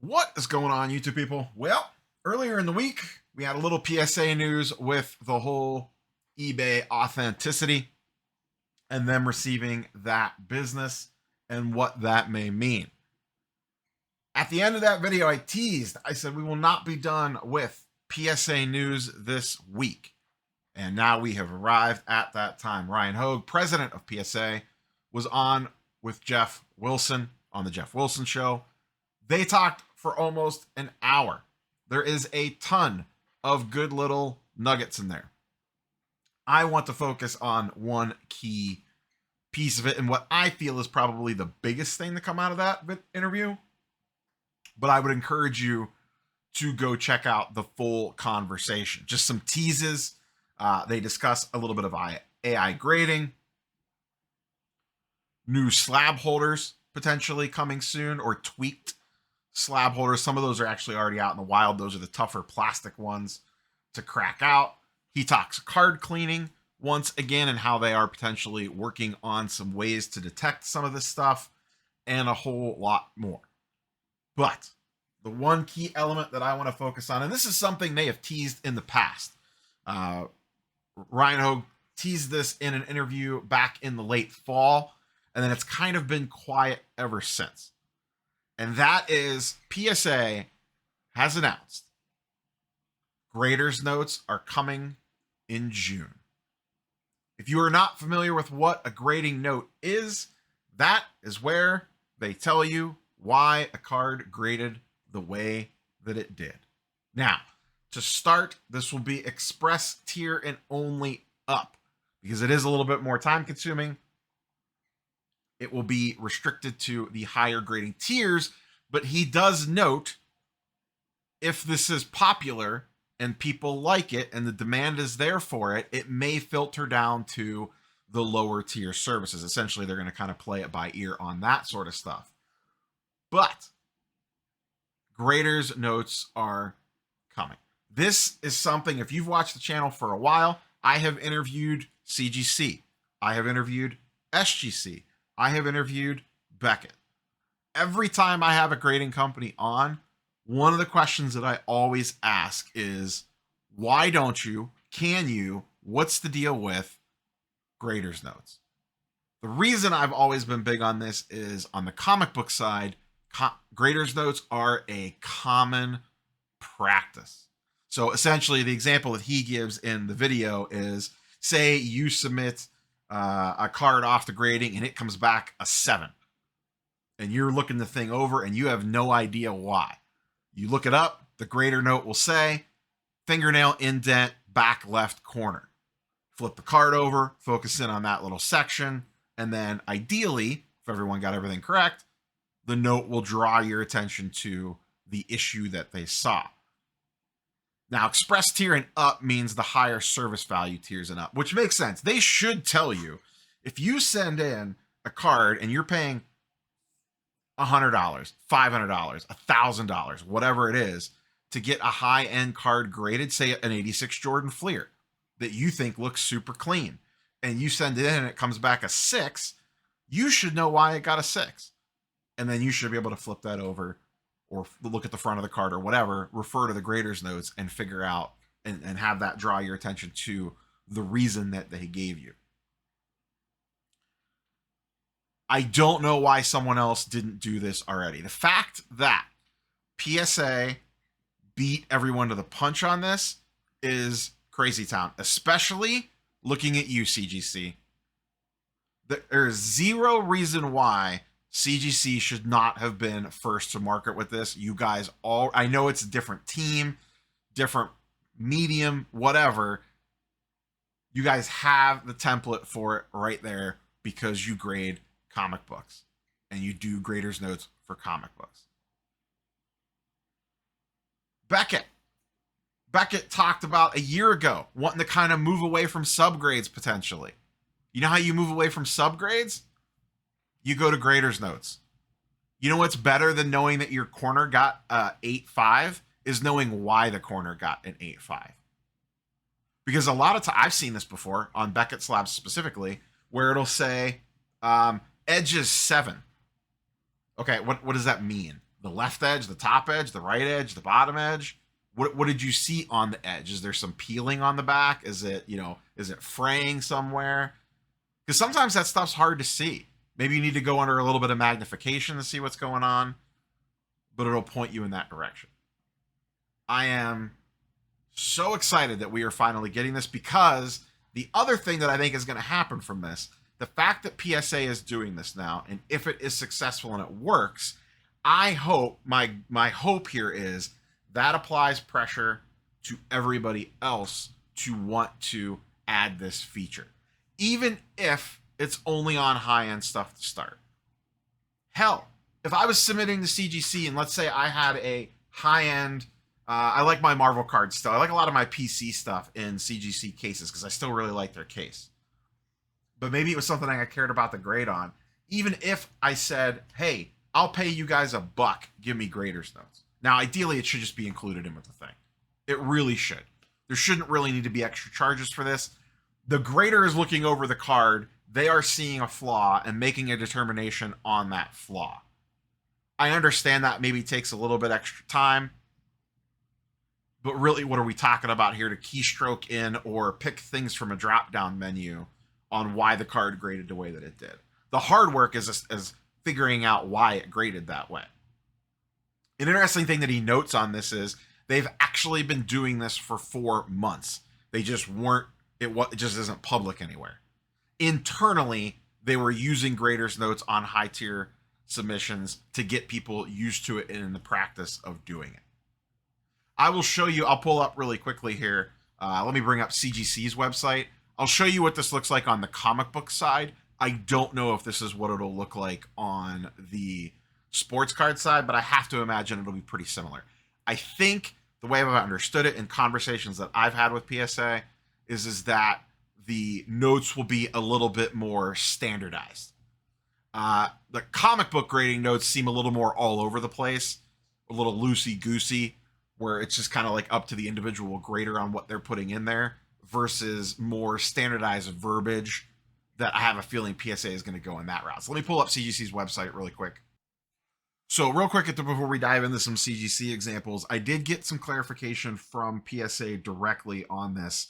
What is going on, YouTube people? Well, earlier in the week, we had a little PSA news with the whole eBay authenticity and them receiving that business and what that may mean. At the end of that video, I teased, I said we will not be done with PSA news this week. And now we have arrived at that time. Ryan Hogue, president of PSA, was on with Jeff Wilson on the Jeff Wilson Show. They talked for almost an hour. There is a ton of good little nuggets in there. I want to focus on one key piece of it and what I feel is probably the biggest thing to come out of that interview. But I would encourage you to go check out the full conversation. Just some teases. They discuss a little bit of AI grading, new slab holders potentially coming soon, or tweaked slab holders. Some of those are actually already out in the wild. Those are the tougher plastic ones to crack out. He talks card cleaning once again and how they are potentially working on some ways to detect some of this stuff and a whole lot more. But the one key element that I want to focus on, and this is something they have teased in the past. Ryan Hogue teased this in an interview back in the late fall, and then it's kind of been quiet ever since. And that is PSA has announced graders notes are coming in June. If you are not familiar with what a grading note is, that is where they tell you why a card graded the way that it did. Now, to start, this will be express tier and only up because it is a little bit more time consuming. It will be restricted to the higher grading tiers, but he does note if this is popular and people like it and the demand is there for it, it may filter down to the lower tier services. Essentially, they're going to kind of play it by ear on that sort of stuff. But graders notes are coming. This is something, if you've watched the channel for a while, I have interviewed CGC. I have interviewed SGC. I have interviewed Beckett. Every time I have a grading company on, one of the questions that I always ask is, why don't you, can you, what's the deal with graders notes? The reason I've always been big on this is on the comic book side, graders notes are a common practice. So essentially the example that he gives in the video is, say you submit a card off the grading and it comes back a 7. And you're looking the thing over and you have no idea why. You look it up, the grader note will say, fingernail indent, back left corner. Flip the card over, focus in on that little section, and then ideally, if everyone got everything correct, the note will draw your attention to the issue that they saw. Now, express tier and up means the higher service value tiers and up, which makes sense. They should tell you, if you send in a card and you're paying $100, $500, $1,000, whatever it is, to get a high-end card graded, say an 86 Jordan Fleer, that you think looks super clean, and you send it in and it comes back a 6, you should know why it got a 6. And then you should be able to flip that over or look at the front of the card or whatever, refer to the graders notes and figure out and have that draw your attention to the reason that they gave you. I don't know why someone else didn't do this already. The fact that PSA beat everyone to the punch on this is crazy town, especially looking at you, CGC. There's zero reason why CGC should not have been first to market with this. You guys all, I know it's a different team, different medium, whatever. You guys have the template for it right there because you grade comic books and you do graders notes for comic books. Beckett talked about a year ago wanting to kind of move away from subgrades potentially. You know how you move away from subgrades? You go to graders notes. You know what's better than knowing that your corner got 8.5 is knowing why the corner got an 8.5. Because a lot of times, I've seen this before on Beckett slabs specifically, where it'll say edge is 7. Okay, what does that mean? The left edge, the top edge, the right edge, the bottom edge? What did you see on the edge? Is there some peeling on the back? Is it, is it fraying somewhere? Because sometimes that stuff's hard to see. Maybe you need to go under a little bit of magnification to see what's going on, but it'll point you in that direction. I am so excited that we are finally getting this, because the other thing that I think is going to happen from this, the fact that PSA is doing this now, and if it is successful and it works, I hope, my hope here is that applies pressure to everybody else to want to add this feature, even if it's only on high-end stuff to start. Hell, if I was submitting to CGC and let's say I had a high-end, I like my Marvel cards still. I like a lot of my PC stuff in CGC cases because I still really like their case. But maybe it was something I cared about the grade on. Even if I said, hey, I'll pay you guys $1, give me grader's notes. Now, ideally, it should just be included in with the thing. It really should. There shouldn't really need to be extra charges for this. The grader is looking over the card. They are seeing a flaw and making a determination on that flaw. I understand that maybe takes a little bit extra time, but really, what are we talking about here to keystroke in or pick things from a drop-down menu on why the card graded the way that it did? The hard work is figuring out why it graded that way. An interesting thing that he notes on this is they've actually been doing this for 4 months. They just weren't, it just isn't public anywhere. Internally, they were using grader's notes on high tier submissions to get people used to it and in the practice of doing it. I will show you, I'll pull up really quickly here. Let me bring up CGC's website. I'll show you what this looks like on the comic book side. I don't know if this is what it'll look like on the sports card side, but I have to imagine it'll be pretty similar. I think the way I've understood it in conversations that I've had with PSA is that the notes will be a little bit more standardized. The comic book grading notes seem a little more all over the place, a little loosey-goosey, where it's just kind of like up to the individual grader on what they're putting in there versus more standardized verbiage that I have a feeling PSA is going to go in that route. So let me pull up CGC's website really quick. So real quick, before we dive into some CGC examples, I did get some clarification from PSA directly on this.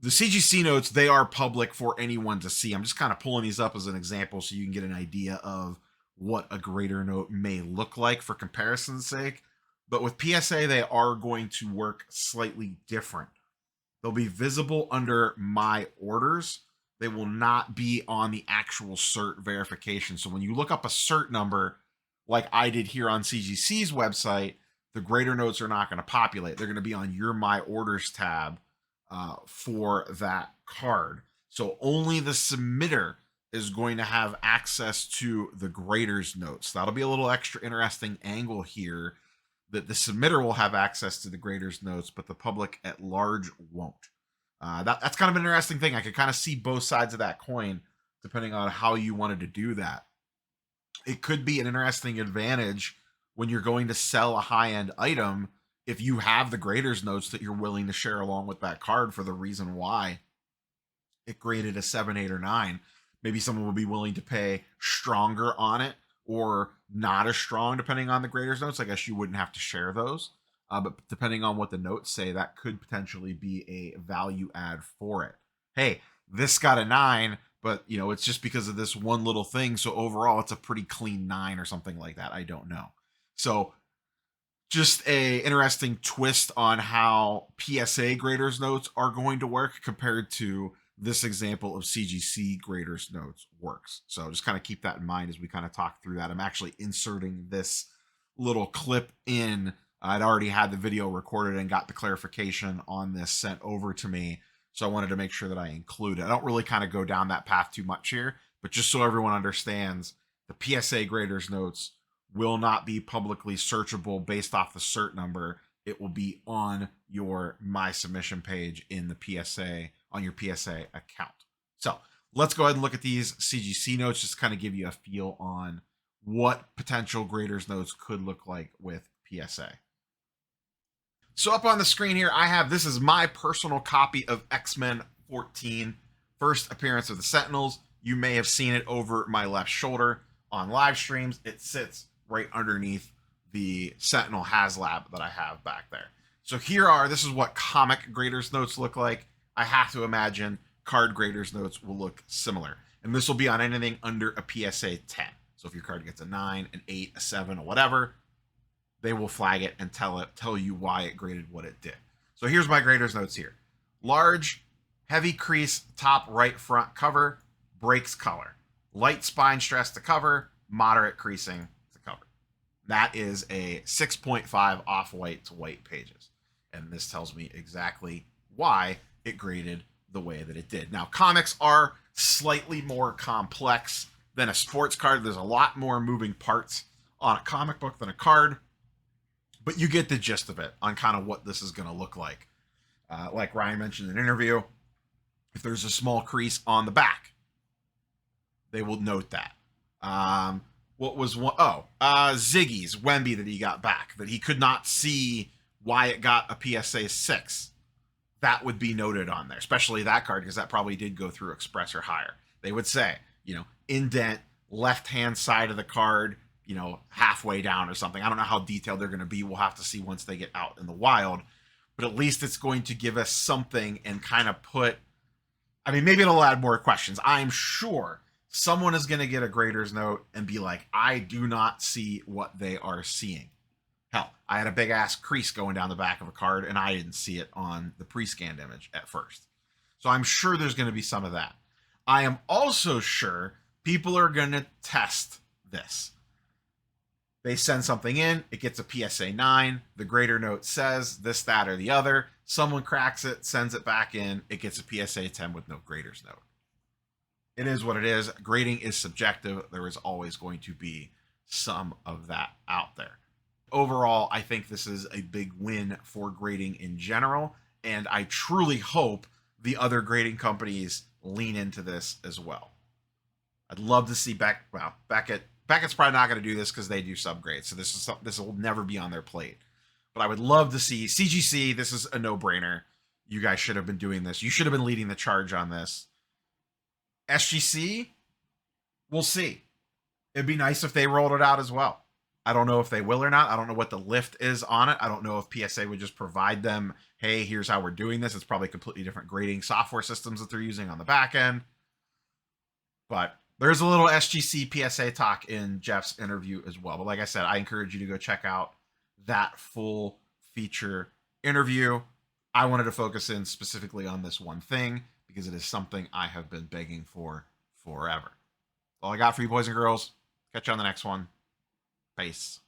The CGC notes, they are public for anyone to see. I'm just kind of pulling these up as an example so you can get an idea of what a grader note may look like for comparison's sake. But with PSA, they are going to work slightly different. They'll be visible under My Orders. They will not be on the actual cert verification. So when you look up a cert number, like I did here on CGC's website, the grader notes are not going to populate. They're going to be on your My Orders tab for that card. So only the submitter is going to have access to the grader's notes. That'll be a little extra interesting angle here, that the submitter will have access to the grader's notes, but the public at large won't. That's kind of an interesting thing. I could kind of see both sides of that coin, depending on how you wanted to do that. It could be an interesting advantage when you're going to sell a high-end item if you have the grader's notes that you're willing to share along with that card for the reason why it graded a 7, 8, or 9. Maybe someone will be willing to pay stronger on it or not as strong depending on the grader's notes. I guess you wouldn't have to share those. But depending on what the notes say, that could potentially be a value add for it. Hey, this got a 9, but it's just because of this one little thing. So overall, it's a pretty clean 9 or something like that. I don't know. So just a interesting twist on how PSA graders notes are going to work compared to this example of CGC graders notes works. So just kind of keep that in mind as we kind of talk through that. I'm actually inserting this little clip in. I'd already had the video recorded and got the clarification on this sent over to me. So I wanted to make sure that I include it. I don't really kind of go down that path too much here, but just so everyone understands, the PSA graders notes will not be publicly searchable based off the cert number. It will be on your My Submission page in the PSA, on your PSA account. So let's go ahead and look at these CGC notes, just kind of give you a feel on what potential graders notes could look like with PSA. So up on the screen here, this is my personal copy of X-Men 14, first appearance of the Sentinels. You may have seen it over my left shoulder on live streams. It sits right underneath the Sentinel HasLab that I have back there. So this is what comic graders notes look like. I have to imagine card graders notes will look similar. And this will be on anything under a PSA 10. So if your card gets a 9, an 8, a 7, or whatever, they will flag it and tell you why it graded what it did. So here's my graders notes here. Large, heavy crease, top right front cover, breaks color. Light spine stress to cover, moderate creasing to cover. That is a 6.5 off-white to white pages. And this tells me exactly why it graded the way that it did. Now, comics are slightly more complex than a sports card. There's a lot more moving parts on a comic book than a card, but you get the gist of it on kind of what this is going to look like. Like Ryan mentioned in an interview, if there's a small crease on the back, they will note that. What was one? Oh, Ziggy's Wemby that he got back, that he could not see why it got a PSA 6. That would be noted on there, especially that card, because that probably did go through Express or higher. They would say, indent, left-hand side of the card, halfway down or something. I don't know how detailed they're going to be. We'll have to see once they get out in the wild. But at least it's going to give us something and kind of maybe it'll add more questions. I'm sure someone is going to get a grader's note and be like, I do not see what they are seeing. Hell, I had a big ass crease going down the back of a card and I didn't see it on the pre-scanned image at first. So I'm sure there's going to be some of that. I am also sure people are going to test this. They send something in, it gets a PSA 9, the grader note says this, that, or the other. Someone cracks it, sends it back in, it gets a PSA 10 with no grader's note. It is what it is. Grading is subjective. There is always going to be some of that out there. Overall, I think this is a big win for grading in general, and I truly hope the other grading companies lean into this as well. I'd love to see Beckett's probably not going to do this because they do subgrades, so this will never be on their plate. But I would love to see CGC. This is a no-brainer. You guys should have been doing this. You should have been leading the charge on this. SGC, we'll see. It'd be nice if they rolled it out as well. I don't know if they will or not. I don't know what the lift is on it. I don't know if PSA would just provide them, hey, here's how we're doing this. It's probably completely different grading software systems that they're using on the back end. But there's a little SGC PSA talk in Jeff's interview as well. But like I said, I encourage you to go check out that full feature interview. I wanted to focus in specifically on this one thing because it is something I have been begging for forever. All I got for you, boys and girls. Catch you on the next one. Peace.